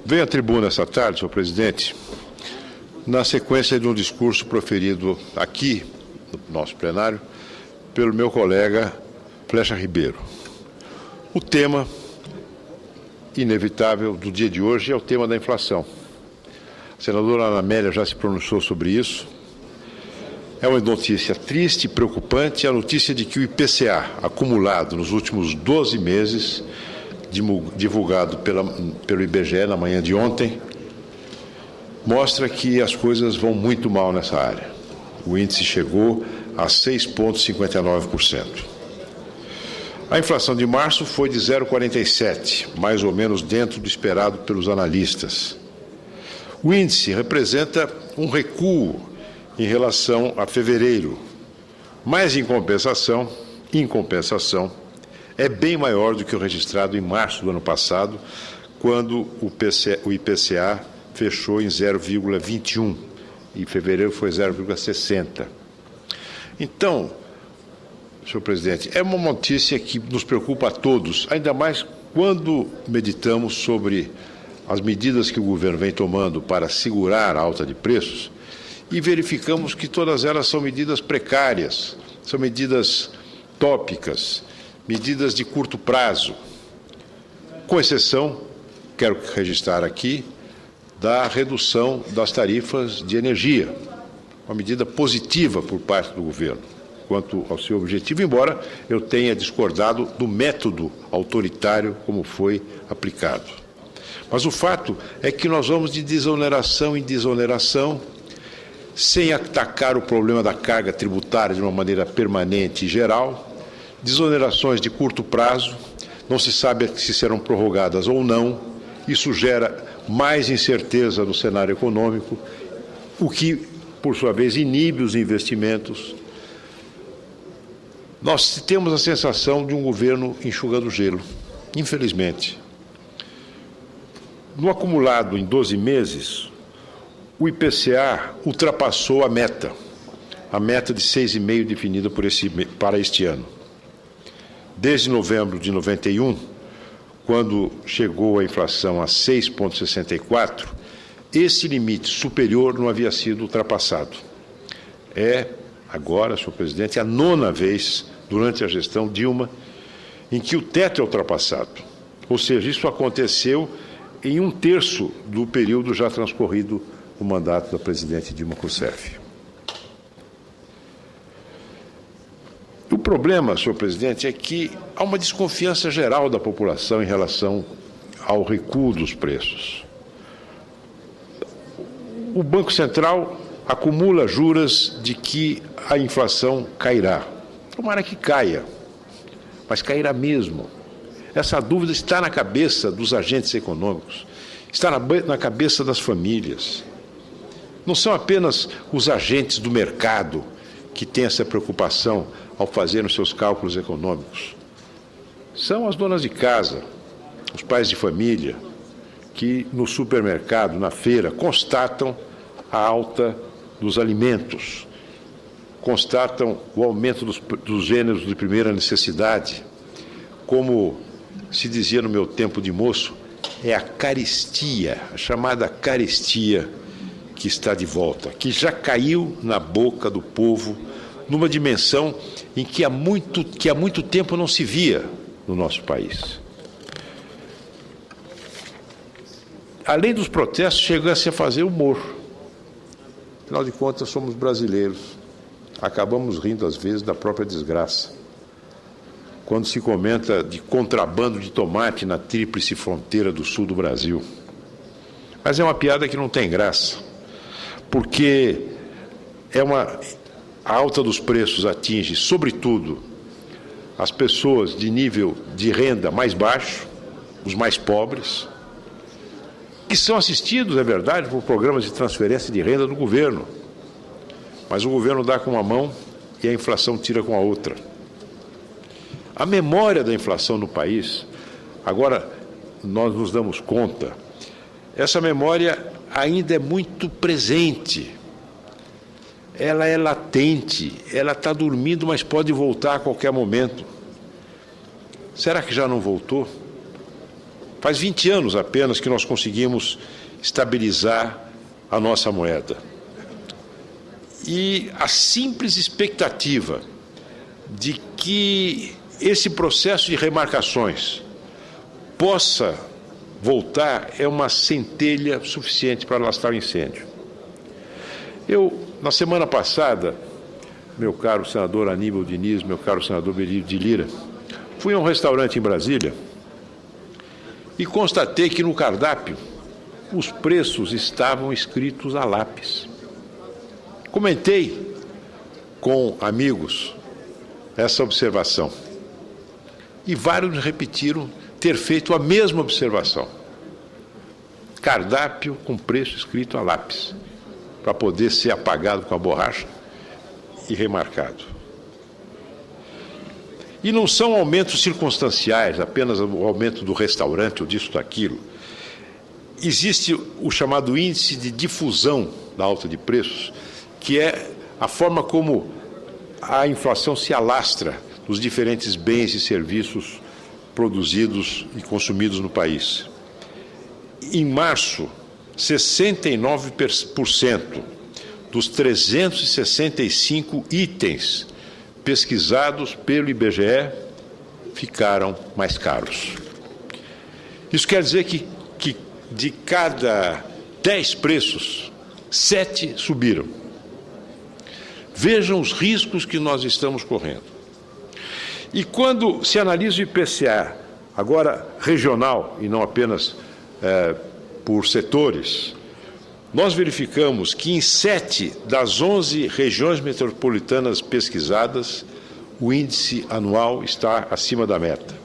Venho à tribuna essa tarde, senhor presidente, na sequência de um discurso proferido aqui, no nosso plenário, pelo meu colega Flecha Ribeiro. O tema inevitável do dia de hoje é o tema da inflação. A senadora Ana Amélia já se pronunciou sobre isso. É uma notícia triste e preocupante a notícia de que o IPCA, acumulado nos últimos 12 meses, divulgado pelo IBGE na manhã de ontem, mostra que as coisas vão muito mal nessa área. O índice chegou a 6,59%. A inflação de março foi de 0,47%, mais ou menos dentro do esperado pelos analistas. O índice representa um recuo em relação a fevereiro, mas em compensação, é bem maior do que o registrado em março do ano passado, quando o IPCA fechou em 0,21, e em fevereiro foi 0,60. Então, senhor presidente, é uma notícia que nos preocupa a todos, ainda mais quando meditamos sobre as medidas que o governo vem tomando para segurar a alta de preços e verificamos que todas elas são medidas precárias, são medidas tópicas, medidas de curto prazo, com exceção, quero registrar aqui, da redução das tarifas de energia, uma medida positiva por parte do governo, quanto ao seu objetivo, embora eu tenha discordado do método autoritário como foi aplicado. Mas o fato é que nós vamos de desoneração em desoneração, sem atacar o problema da carga tributária de uma maneira permanente e geral, desonerações de curto prazo, não se sabe se serão prorrogadas ou não, isso gera mais incerteza no cenário econômico, o que, por sua vez, inibe os investimentos. Nós temos a sensação de um governo enxugando gelo, infelizmente. No acumulado em 12 meses, o IPCA ultrapassou a meta de 6,5% definida para este ano. Desde novembro de 91, quando chegou a inflação a 6,64%, esse limite superior não havia sido ultrapassado. É agora, senhor presidente, a 9ª vez durante a gestão Dilma em que o teto é ultrapassado. Ou seja, isso aconteceu em 1/3 do período já transcorrido no mandato da presidente Dilma Rousseff. O problema, senhor presidente, é que há uma desconfiança geral da população em relação ao recuo dos preços. O Banco Central acumula juras de que a inflação cairá. Tomara que caia, mas cairá mesmo. Essa dúvida está na cabeça dos agentes econômicos, está na cabeça das famílias. Não são apenas os agentes do mercado que têm essa preocupação ao fazer os seus cálculos econômicos. São as donas de casa, os pais de família, que no supermercado, na feira, constatam a alta dos alimentos, constatam o aumento dos gêneros de primeira necessidade. Como se dizia no meu tempo de moço, é a carestia, a chamada carestia, que está de volta, que já caiu na boca do povo numa dimensão em que há muito tempo não se via no nosso país. Além dos protestos, chega-se a fazer humor. Afinal de contas, somos brasileiros. Acabamos rindo, às vezes, da própria desgraça. Quando se comenta de contrabando de tomate na tríplice fronteira do sul do Brasil. Mas é uma piada que não tem graça, porque a alta dos preços atinge, sobretudo, as pessoas de nível de renda mais baixo, os mais pobres, que são assistidos, é verdade, por programas de transferência de renda do governo. Mas o governo dá com uma mão e a inflação tira com a outra. A memória da inflação no país, agora nós nos damos conta, essa memória ainda é muito presente. Ela é latente, ela está dormindo, mas pode voltar a qualquer momento. Será que já não voltou? Faz 20 anos apenas que nós conseguimos estabilizar a nossa moeda. E a simples expectativa de que esse processo de remarcações possa voltar é uma centelha suficiente para alastrar o incêndio. Eu, na semana passada, meu caro senador Aníbal Diniz, meu caro senador Benedito de Lira, fui a um restaurante em Brasília e constatei que no cardápio os preços estavam escritos a lápis. Comentei com amigos essa observação e vários repetiram ter feito a mesma observação. Cardápio com preço escrito a lápis, para poder ser apagado com a borracha e remarcado. E não são aumentos circunstanciais, apenas o aumento do restaurante ou disso ou daquilo. Existe o chamado índice de difusão da alta de preços, que é a forma como a inflação se alastra nos diferentes bens e serviços produzidos e consumidos no país. Em março, 69% dos 365 itens pesquisados pelo IBGE ficaram mais caros. Isso quer dizer que de cada 10 preços, 7 subiram. Vejam os riscos que nós estamos correndo. E quando se analisa o IPCA, agora regional e não apenas por setores, nós verificamos que em 7 das 11 regiões metropolitanas pesquisadas, o índice anual está acima da meta.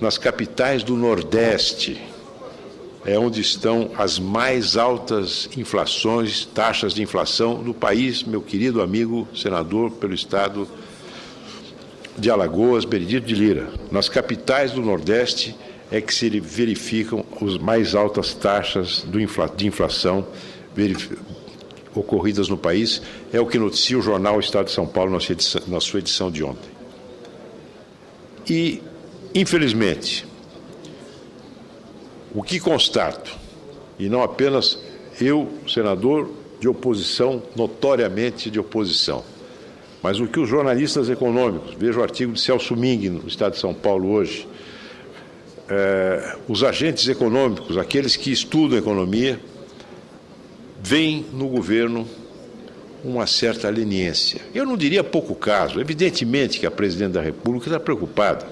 Nas capitais do Nordeste, é onde estão as mais altas inflações, taxas de inflação do país, meu querido amigo senador pelo Estado de Alagoas, Benedito de Lira. Nas capitais do Nordeste é que se verificam as mais altas taxas de inflação ocorridas no país. É o que noticia o jornal Estado de São Paulo na sua edição de ontem. E, infelizmente, o que constato, e não apenas eu, senador de oposição, notoriamente de oposição, mas o que os jornalistas econômicos, veja o artigo de Celso Ming no Estado de São Paulo hoje, os agentes econômicos, aqueles que estudam economia, veem no governo uma certa leniência. Eu não diria pouco caso, evidentemente que a presidente da República está preocupada,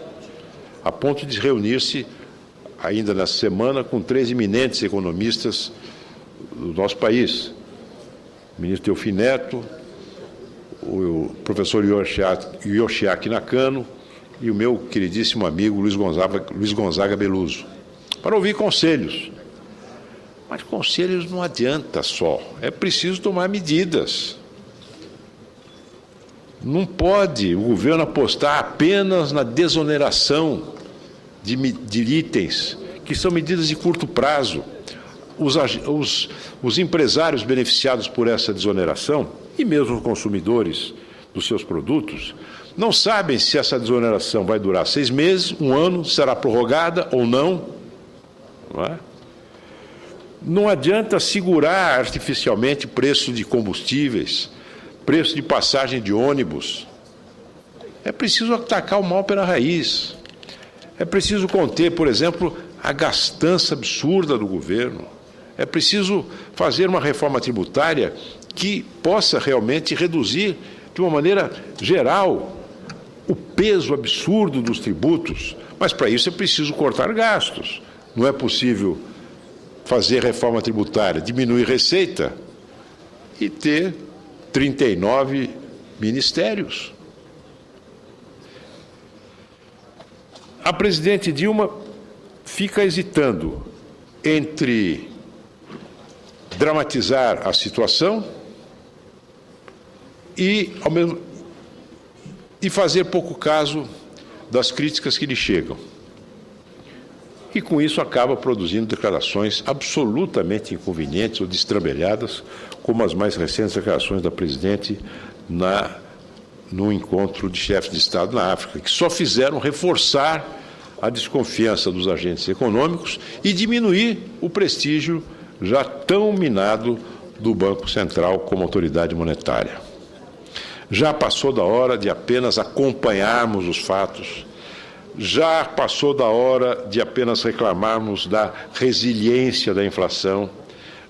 a ponto de reunir-se ainda nessa semana com 3 eminentes economistas do nosso país, o ministro Delfim Neto, o professor Yoshiaki Nakano e o meu queridíssimo amigo Luiz Gonzaga Beluso, para ouvir conselhos. Mas conselhos não adianta só, é preciso tomar medidas. Não pode o governo apostar apenas na desoneração de itens, que são medidas de curto prazo. Os empresários beneficiados por essa desoneração, e mesmo os consumidores dos seus produtos, não sabem se essa desoneração vai durar 6 meses, 1 ano, será prorrogada ou não. Não é? Não adianta segurar artificialmente preço de combustíveis, preço de passagem de ônibus. É preciso atacar o mal pela raiz. É preciso conter, por exemplo, a gastança absurda do governo. É preciso fazer uma reforma tributária que possa realmente reduzir, de uma maneira geral, o peso absurdo dos tributos. Mas, para isso, é preciso cortar gastos. Não é possível fazer reforma tributária, diminuir receita e ter 39 ministérios. A presidente Dilma fica hesitando entre dramatizar a situação e fazer pouco caso das críticas que lhe chegam. E, com isso, acaba produzindo declarações absolutamente inconvenientes ou destrambelhadas, como as mais recentes declarações da presidente no encontro de chefes de Estado na África, que só fizeram reforçar a desconfiança dos agentes econômicos e diminuir o prestígio já tão minado do Banco Central como autoridade monetária. Já passou da hora de apenas acompanharmos os fatos, já passou da hora de apenas reclamarmos da resiliência da inflação,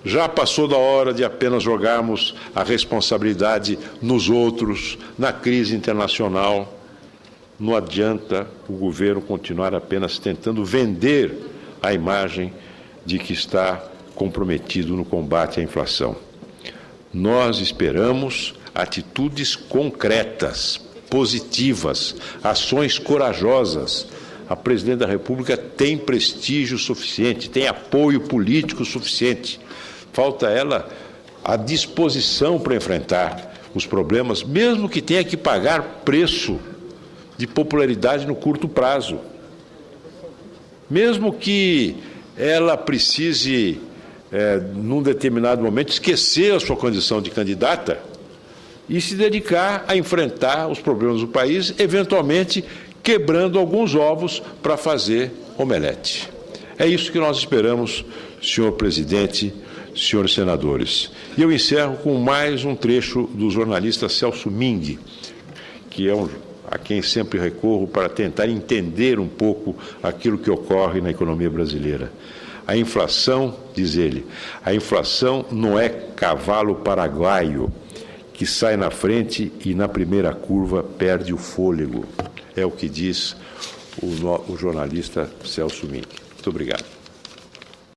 já passou da hora de apenas jogarmos a responsabilidade nos outros, na crise internacional. Não adianta o governo continuar apenas tentando vender a imagem de que está comprometido no combate à inflação. Nós esperamos atitudes concretas, positivas, ações corajosas. A presidente da República tem prestígio suficiente, tem apoio político suficiente. Falta a ela a disposição para enfrentar os problemas, mesmo que tenha que pagar preço de popularidade no curto prazo. Mesmo que ela precise, num determinado momento, esquecer a sua condição de candidata e se dedicar a enfrentar os problemas do país, eventualmente quebrando alguns ovos para fazer omelete. É isso que nós esperamos, senhor presidente, senhores senadores. E eu encerro com mais um trecho do jornalista Celso Ming, que é a quem sempre recorro para tentar entender um pouco aquilo que ocorre na economia brasileira. A inflação, diz ele, a inflação não é cavalo paraguaio que sai na frente e na primeira curva perde o fôlego. É o que diz o jornalista Celso Ming. Muito obrigado.